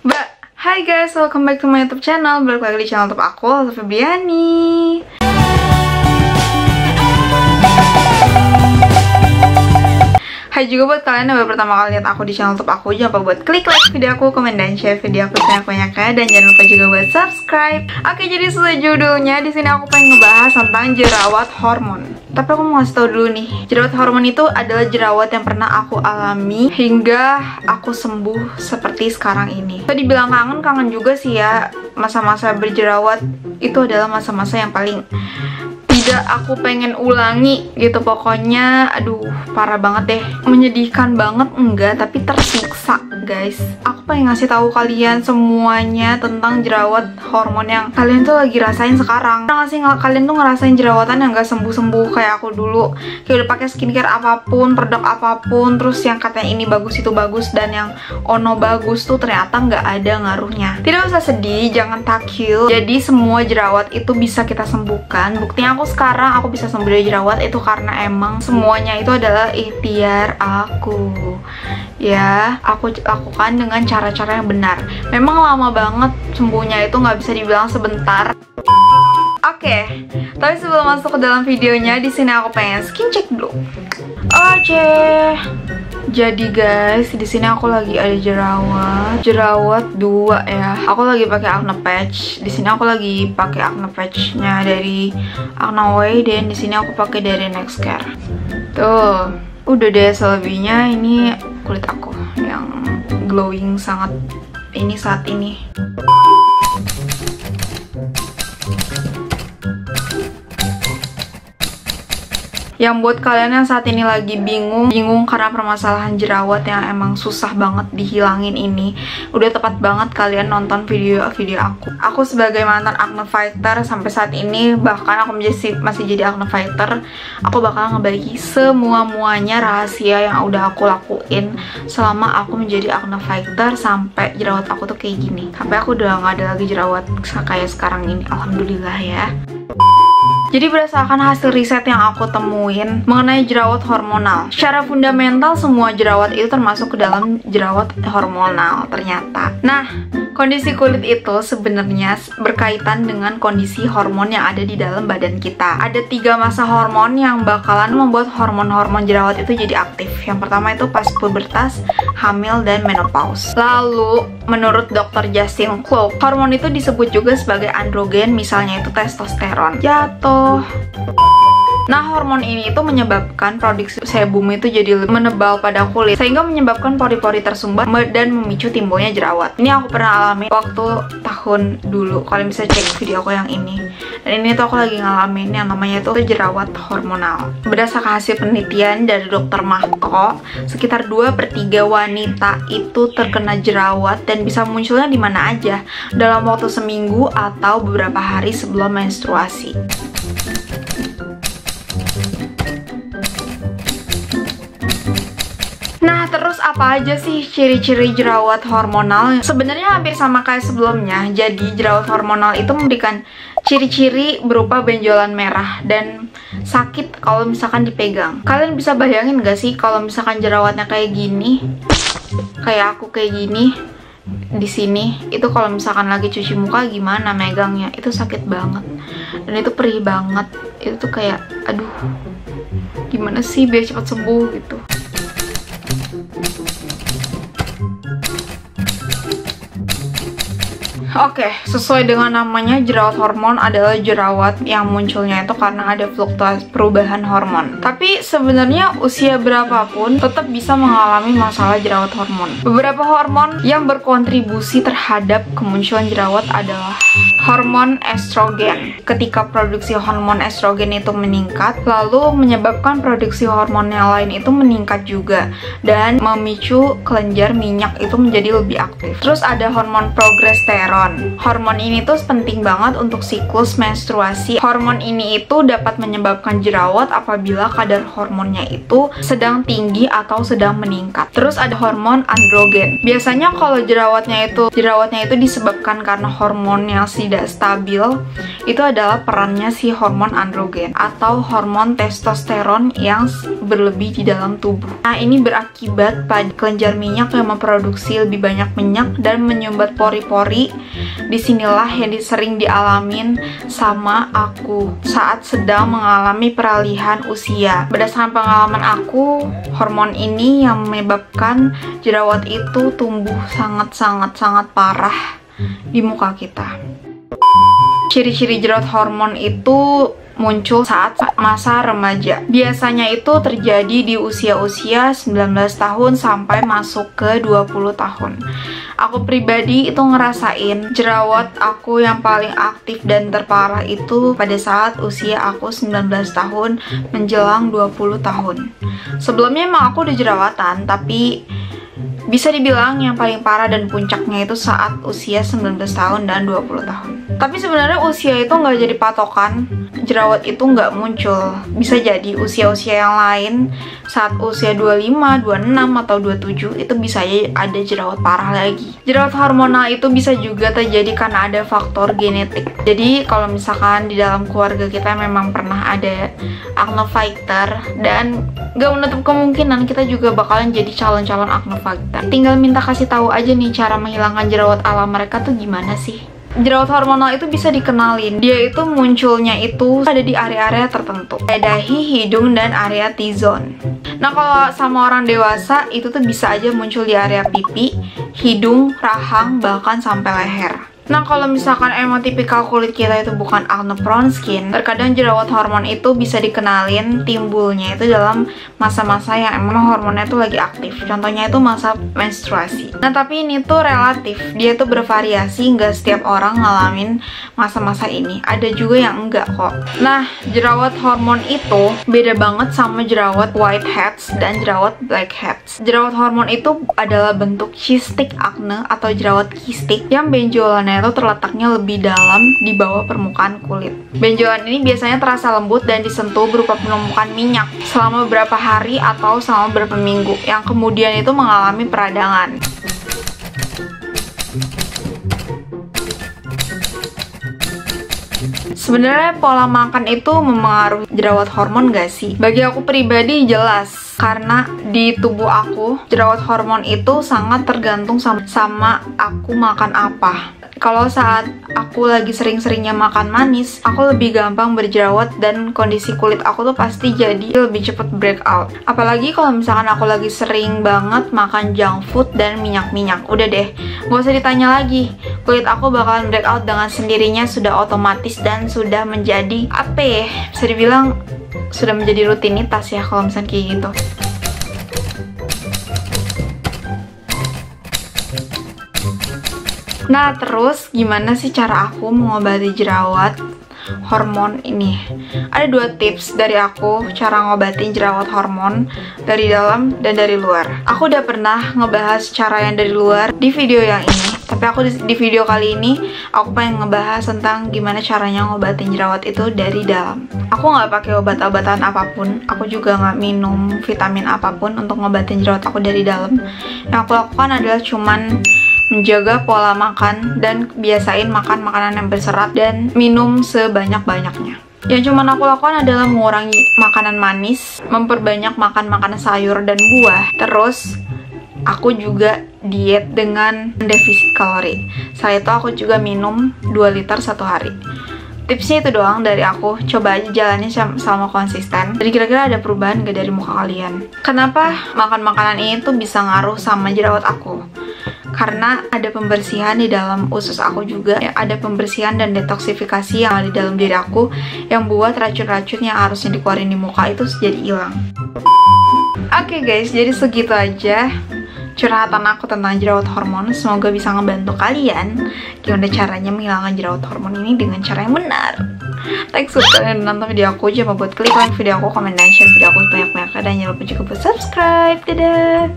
Hai guys, welcome back to my YouTube channel. Balik lagi di channel YouTube aku, Alta Febriani. Hai juga buat kalian yang baru pertama kali lihat aku di channel YouTube aku, jangan lupa buat klik like video aku, komen dan share video aku sebanyak-banyaknya, dan jangan lupa juga buat subscribe. Oke, jadi sesuai judulnya, di sini aku pengen ngebahas tentang jerawat hormon. Tapi aku mau ngasih tau dulu nih, jerawat hormon itu adalah jerawat yang pernah aku alami hingga aku sembuh seperti sekarang ini. Tadi bilang kangen juga sih ya. Masa-masa berjerawat itu adalah masa-masa yang paling tidak aku pengen ulangi gitu. Pokoknya aduh parah banget deh, menyedihkan banget enggak, tapi tersiksa guys. Aku pengen ngasih tahu kalian semuanya tentang jerawat hormon yang kalian tuh lagi rasain sekarang. Pernah nggak sih kalian tuh ngerasain jerawatan yang gak sembuh-sembuh kayak aku dulu? Kayak udah pakai skincare apapun, produk apapun, terus yang katanya ini bagus itu bagus, dan yang ono bagus tuh ternyata nggak ada ngaruhnya. Tidak usah sedih, jangan takil. Jadi semua jerawat itu bisa kita sembuhkan. Buktinya sekarang aku bisa sembuh dari jerawat itu karena emang semuanya itu adalah ikhtiar aku. Ya, aku lakukan dengan cara-cara yang benar. Memang lama banget sembuhnya, itu nggak bisa dibilang sebentar. Oke, tapi sebelum masuk ke dalam videonya, di sini aku pengen skin check dulu. Oke. Jadi guys, di sini aku lagi ada jerawat 2 ya. Aku lagi pakai acne patch. Di sini aku lagi pakai acne patchnya dari Acne Way, dan di sini aku pakai dari Nextcare. Tuh, udah deh selebihnya. Ini kulit aku yang glowing sangat ini saat ini. Yang buat kalian yang saat ini lagi bingung karena permasalahan jerawat yang emang susah banget dihilangin ini, udah tepat banget kalian nonton video aku. Aku sebagai mantan acne fighter sampai saat ini, bahkan aku masih jadi acne fighter, aku bakal ngebagi semuanya rahasia yang udah aku lakuin selama aku menjadi acne fighter sampai jerawat aku tuh kayak gini. Sampai aku udah nggak ada lagi jerawat kayak sekarang ini, alhamdulillah ya. Jadi berdasarkan hasil riset yang aku temuin mengenai jerawat hormonal, secara fundamental semua jerawat itu termasuk ke dalam jerawat hormonal ternyata. Nah, kondisi kulit itu sebenarnya berkaitan dengan kondisi hormon yang ada di dalam badan kita. Ada 3 masa hormon yang bakalan membuat hormon-hormon jerawat itu jadi aktif. Yang pertama itu pas pubertas, hamil, dan menopause. Lalu, menurut Dr. Justin Klopp, hormon itu disebut juga sebagai androgen, misalnya itu testosteron. Jatuh. Nah, hormon ini itu menyebabkan produksi sebum itu jadi menebal pada kulit, sehingga menyebabkan pori-pori tersumbat dan memicu timbulnya jerawat. Ini aku pernah alami waktu tahun dulu. Kalian bisa cek video aku yang ini. Dan ini tuh aku lagi ngalamin yang namanya itu jerawat hormonal. Berdasarkan hasil penelitian dari Dr. Mahko, sekitar 2/3 wanita itu terkena jerawat dan bisa munculnya di mana aja dalam waktu seminggu atau beberapa hari sebelum menstruasi. Nah, terus apa aja sih ciri-ciri jerawat hormonal? Sebenarnya hampir sama kayak sebelumnya. Jadi, jerawat hormonal itu memberikan ciri-ciri berupa benjolan merah dan sakit kalau misalkan dipegang. Kalian bisa bayangin gak sih kalau misalkan jerawatnya kayak gini? Kayak aku kayak gini. Di sini itu kalau misalkan lagi cuci muka gimana megangnya, itu sakit banget dan itu perih banget. Itu tuh kayak aduh, gimana sih biar cepat sembuh gitu. Oke, sesuai dengan namanya, jerawat hormon adalah jerawat yang munculnya itu karena ada fluktuasi perubahan hormon. Tapi sebenarnya usia berapapun tetap bisa mengalami masalah jerawat hormon. Beberapa hormon yang berkontribusi terhadap kemunculan jerawat adalah hormon estrogen. Ketika produksi hormon estrogen itu meningkat, lalu menyebabkan produksi hormon yang lain itu meningkat juga dan memicu kelenjar minyak itu menjadi lebih aktif. Terus ada hormon progesteron testosteron. Hormon ini tuh penting banget untuk siklus menstruasi. Hormon ini itu dapat menyebabkan jerawat apabila kadar hormonnya itu sedang tinggi atau sedang meningkat. Terus ada hormon androgen. Biasanya kalau jerawatnya itu disebabkan karena hormon yang tidak stabil, itu adalah perannya si hormon androgen atau hormon testosteron yang berlebih di dalam tubuh. Nah, ini berakibat pada kelenjar minyak yang memproduksi lebih banyak minyak dan menyumbat pori-pori. Disinilah yang sering dialamin sama aku saat sedang mengalami peralihan usia. Berdasarkan pengalaman aku, hormon ini yang menyebabkan jerawat itu tumbuh sangat parah di muka kita. Ciri-ciri jerawat hormon itu muncul saat masa remaja. Biasanya itu terjadi di usia-usia 19 tahun sampai masuk ke 20 tahun. Aku pribadi itu ngerasain jerawat aku yang paling aktif dan terparah itu pada saat usia aku 19 tahun menjelang 20 tahun. Sebelumnya emang aku udah jerawatan, tapi bisa dibilang yang paling parah dan puncaknya itu saat usia 19 tahun dan 20 tahun. Tapi sebenarnya usia itu nggak jadi patokan, jerawat itu nggak muncul. Bisa jadi usia-usia yang lain saat usia 25, 26, atau 27 itu bisa aja ada jerawat parah lagi. Jerawat hormonal itu bisa juga terjadi karena ada faktor genetik. Jadi kalau misalkan di dalam keluarga kita memang pernah ada acne fighter, dan nggak menutup kemungkinan kita juga bakalan jadi calon-calon acne fighter. Tinggal minta kasih tahu aja nih cara menghilangkan jerawat ala mereka tuh gimana sih. Jerawat hormonal itu bisa dikenalin. Dia itu munculnya itu ada di area-area tertentu, kayak dahi, hidung, dan area T-zone. Nah, kalau sama orang dewasa itu tuh bisa aja muncul di area pipi, hidung, rahang, bahkan sampai leher. Nah, kalau misalkan emang tipikal kulit kita itu bukan acne prone skin, terkadang jerawat hormon itu bisa dikenalin timbulnya itu dalam masa-masa yang emang hormonnya itu lagi aktif. Contohnya itu masa menstruasi. Nah, tapi ini tuh relatif, dia tuh bervariasi, nggak setiap orang ngalamin masa-masa ini. Ada juga yang enggak kok. Nah, jerawat hormon itu beda banget sama jerawat whiteheads dan jerawat blackheads. Jerawat hormon itu adalah bentuk cystic acne atau jerawat kistik yang benjolannya itu terletaknya lebih dalam di bawah permukaan kulit. Benjolan ini biasanya terasa lembut dan disentuh berupa penumpukan minyak selama beberapa hari atau selama beberapa minggu, yang kemudian itu mengalami peradangan. Sebenarnya pola makan itu memengaruhi jerawat hormon gak sih? Bagi aku pribadi jelas, karena di tubuh aku jerawat hormon itu sangat tergantung sama aku makan apa. Kalau saat aku lagi sering-seringnya makan manis, aku lebih gampang berjerawat dan kondisi kulit aku tuh pasti jadi lebih cepet breakout. Apalagi kalau misalkan aku lagi sering banget makan junk food dan minyak-minyak. Udah deh, gak usah ditanya lagi. Kulit aku bakalan breakout dengan sendirinya, sudah otomatis dan sudah menjadi apa ya? Bisa dibilang sudah menjadi rutinitas ya kalau misalnya kayak gitu. Nah, terus gimana sih cara aku mengobati jerawat hormon ini? Ada 2 tips dari aku cara ngobatin jerawat hormon dari dalam dan dari luar. Aku udah pernah ngebahas cara yang dari luar di video yang ini, tapi aku di video kali ini aku pengen ngebahas tentang gimana caranya ngobatin jerawat itu dari dalam. Aku nggak pakai obat-obatan apapun, aku juga nggak minum vitamin apapun untuk ngobatin jerawat aku dari dalam. Yang aku lakukan adalah cuman menjaga pola makan dan biasain makan makanan yang berserat dan minum sebanyak-banyaknya. Yang cuman aku lakukan adalah mengurangi makanan manis, memperbanyak makan makanan sayur dan buah. Terus aku juga diet dengan defisit kalori. Setelah itu aku juga minum 2 liter 1 hari. Tipsnya itu doang dari aku, coba aja jalannya sama konsisten. Jadi kira-kira ada perubahan gak dari muka kalian? Kenapa makan makanan ini tuh bisa ngaruh sama jerawat aku? Karena ada pembersihan di dalam usus aku juga, ada pembersihan dan detoksifikasi yang ada di dalam diri aku, yang buat racun-racun yang harusnya dikeluarin di muka itu jadi hilang. Oke guys, jadi segitu aja curhatan aku tentang jerawat hormon. Semoga bisa ngebantu kalian gimana caranya menghilangkan jerawat hormon ini dengan cara yang benar. Thanks for kalian nonton video aku. Jangan lupa buat klik like video aku, komen, dan share video aku sebanyak-banyaknya, dan jangan lupa juga buat subscribe. Dadah.